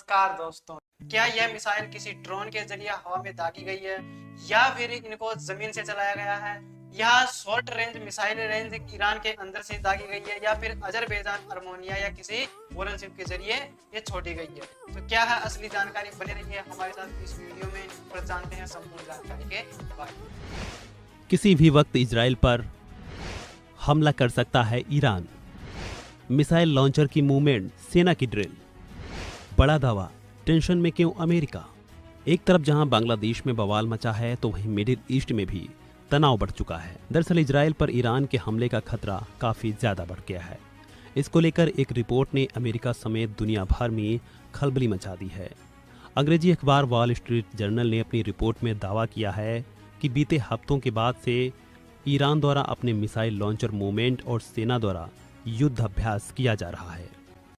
नमस्कार दोस्तों। क्या यह मिसाइल किसी ड्रोन के जरिए हवा में दागी गई है या फिर इनको जमीन से चलाया गया है? यह short range missile range Iran के अंदर से दागी गई है या फिर अजरबैजान, अर्मेनिया या किसी वॉलन शिप के जरिए ये छोड़ी गई है? तो क्या है असली जानकारी? बने रहिए हमारे साथ इस वीडियो में और जानते हैं संपूर्ण जानकारी के बारे में। किसी भी वक्त इजराइल पर हमला कर सकता है ईरान। मिसाइल लॉन्चर की मूवमेंट, सेना की ड्रिल, बड़ा दावा, टेंशन में क्यों अमेरिका? एक तरफ जहां बांग्लादेश में बवाल मचा है तो वहीं मिडिल ईस्ट में भी तनाव बढ़ चुका है। दरअसल इजराइल पर ईरान के हमले का खतरा काफी ज्यादा बढ़ गया है। इसको लेकर एक रिपोर्ट ने अमेरिका समेत दुनिया भर में खलबली मचा दी है। अंग्रेजी अखबार वॉल स्ट्रीट जर्नल ने अपनी रिपोर्ट में दावा किया है कि बीते हफ्तों के बाद से ईरान द्वारा अपने मिसाइल लॉन्चर मूवमेंट और सेना द्वारा युद्ध अभ्यास किया जा रहा है।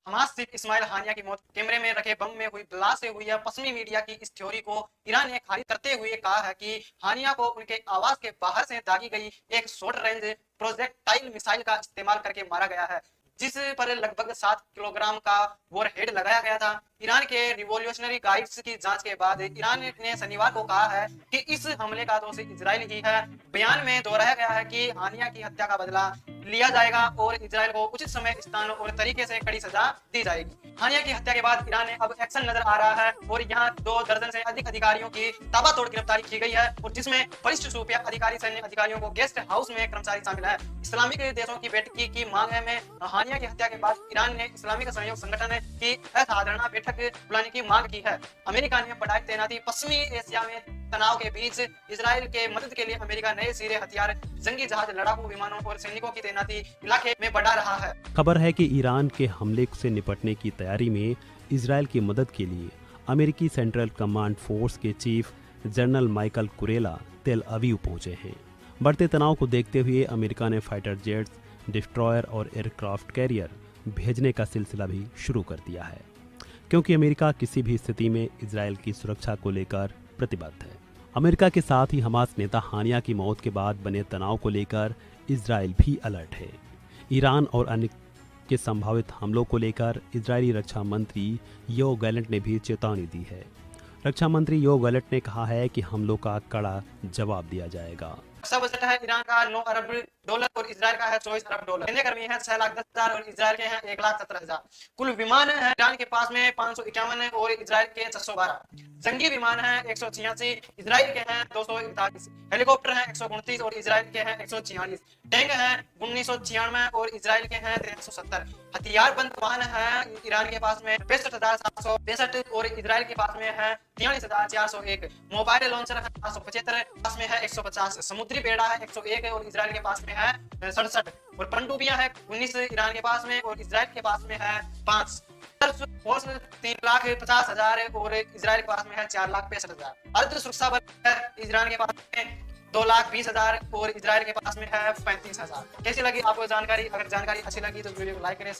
हमास चीफ इस्माइल हानिया की मौत कैमरे में रखे बम में हुई ब्लास्ट से हुई है। पश्चिमी मीडिया की इस थ्योरी को ईरान ने खारिज करते हुए कहा है कि हानिया को उनके आवास के बाहर से दागी गई एक शॉर्ट रेंज प्रोजेक्टाइल मिसाइल का इस्तेमाल करके मारा गया है, जिस पर लगभग 7 किलोग्राम का वॉरहेड लगाया गया था। ईरान के रिवॉल्यूशनरी गाइड्स की जांच के बाद ईरान ने शनिवार को कहा है कि इस हमले का दोषी इजराइल ही है। बयान में दोहराया गया है कि हानिया की हत्या का बदला लिया जाएगा और इजराइल को उचित समय, स्थान और तरीके से कड़ी सजा दी जाएगी। हानिया की हत्या के बाद ईरान में अब एक्शन नजर आ रहा है और यहाँ 2 दर्जन से अधिक अधिकारियों की ताबड़तोड़ गिरफ्तारी की गई है और जिसमें वरिष्ठ खुफिया अधिकारी, सैन्य अधिकारियों को गेस्ट हाउस में कर्मचारी शामिल है। इस्लामिक देशों की बैठक की मांग है में हानिया की हत्या के बाद ईरान ने इस्लामिक सहयोग संगठन की असाधारण बैठक बुलाने की मांग की है। अमेरिका ने बढ़ाई तैनाती। पश्चिमी एशिया में तनाव के बीच इजराइल के मदद के लिए अमेरिका नए सिरे हथियार, जंगी जहाज, लड़ाकू विमानों और सैनिकों की तैनाती इलाके में बढ़ा रहा है। खबर है कि ईरान के हमले से निपटने की तैयारी में इजराइल की मदद के लिए अमेरिकी सेंट्रल कमांड फोर्स के चीफ जनरल माइकल कुरेला तेल अवीव पहुंचे हैं। बढ़ते तनाव को देखते हुए अमेरिका ने फाइटर जेट्स, डिस्ट्रॉयर और एयरक्राफ्ट कैरियर भेजने का सिलसिला भी शुरू कर दिया है, क्योंकि अमेरिका किसी भी स्थिति में इजराइल की सुरक्षा को लेकर प्रतिबद्ध है। अमेरिका के साथ ही हमास नेता हानिया की मौत के बाद बने तनाव को लेकर इजराइल भी अलर्ट है। ईरान और अन्य के संभावित हमलों को लेकर इजरायली रक्षा मंत्री योव गैलेंट ने भी चेतावनी दी है। रक्षा मंत्री योव गैलेंट ने कहा है कि हमलों का कड़ा जवाब दिया जाएगा। रक्षा बजट है ईरान का $9 अरब और इजराइल का है $24 अरब। सैन्य कर्मी है 6,10,000 और इजराइल के हैं 1,17,000। कुल विमान है ईरान के पास में 551 और इजराइल के 612। जंगी विमान है 186, इजराइल के हैं 241। हेलीकॉप्टर है 129 और इजराइल के हैं 146। टैंक है 1996 और इजराइल के हैं 370। हथियारबंद वाहन है ईरान के पास में 65,765 और इजराइल के पास में है 43,401। मोबाइल लॉन्चर है 775, पास में है 150। समुद्री बेड़ा है 101 और इजराइल के पास में है 67 और पनडुब्बियां है 19 ईरान के पास में और इजराइल के पास में है 5। फोर्स 3,50,000 और इजराइल के पास में है 4,65,000। अर्ध सुरक्षा बल है ईरान के पास में 2,20,000 और इजराइल के पास में है 35,000। कैसी लगी आपको जानकारी? अगर जानकारी अच्छी लगी तो वीडियो को लाइक करें।